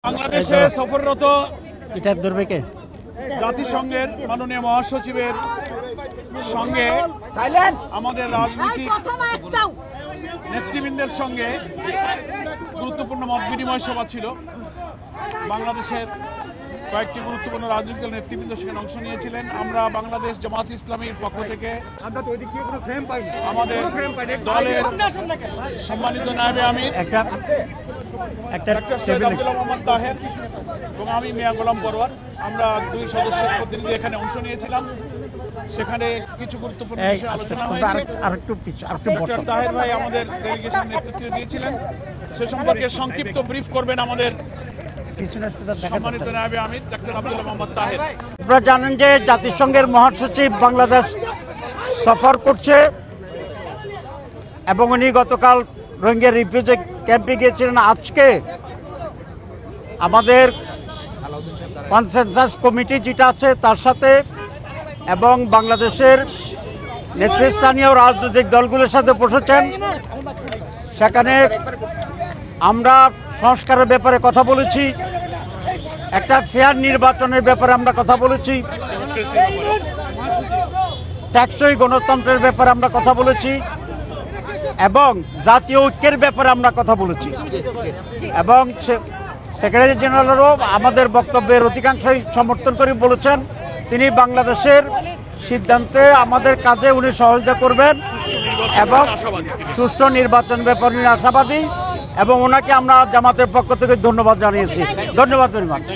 বাংলাদেশে সফররত এটা ধরবে কে? জাতিসংঘের মাননীয় মহাসচিবের সঙ্গে আমাদের রাজনৈতিক নেতৃবৃন্দের সঙ্গে গুরুত্বপূর্ণ মত বিনিময় সভা ছিল। বাংলাদেশের কয়েকটি গুরুত্বপূর্ণ রাজনৈতিক নেতৃবৃন্দ সেখানে অংশ নিয়েছিলেন। আমরা বাংলাদেশ জামাত ইসলামীর পক্ষ থেকে আমাদের দলের সম্মানিত নায়েবে আমির সৈয়দ আব্দুল্লাহ মোহাম্মদ তাহের এবং আমি মিয়া গোলাম পরওয়ার, আমরা দুই সদস্যের প্রতিনিধি এখানে অংশ নিয়েছিলাম। সেখানে কিছু গুরুত্বপূর্ণ বিষয়ে আলোচনা হয়েছে। ডক্টর তাহের ভাই আমাদের ডেলিগেশন নেতৃত্ব দিয়েছিলেন। সে সম্পর্কে সংক্ষিপ্ত ব্রিফ করবেন আমাদের সম্মানিত নায়েবে আমির ডক্টর আব্দুল্লাহ মোহাম্মদ তাহের। আপনারা জানেন যে জাতিসংঘের মহাসচিব বাংলাদেশ সফর করছে এবং উনি গতকাল রোহিঙ্গা রিফিউজি ক্যাম্পে গিয়েছিলেন। আজকে আমাদের কনসেনসাস কমিটি যেটা আছে তার সাথে এবং বাংলাদেশের নেতৃস্থানীয় রাজনৈতিক দলগুলোর সাথে বসেছেন। সেখানে আমরা সংস্কারের ব্যাপারে কথা বলেছি, একটা ফেয়ার নির্বাচনের ব্যাপারে আমরা কথা বলেছি, টেকসই গণতন্ত্রের ব্যাপারে আমরা কথা বলেছি এবং জাতীয় ঐক্যের ব্যাপারে আমরা কথা বলেছি। এবং সেক্রেটারি জেনারেলও আমাদের বক্তব্যের অধিকাংশই সমর্থন করে বলেছেন তিনি বাংলাদেশের সিদ্ধান্তে আমাদের কাজে উনি সহযোগিতা করবেন এবং সুষ্ঠু নির্বাচন ব্যাপারে আশাবাদী এবং ওনাকে আমরা জামাতের পক্ষ থেকে ধন্যবাদ জানিয়েছি। ধন্যবাদ very much।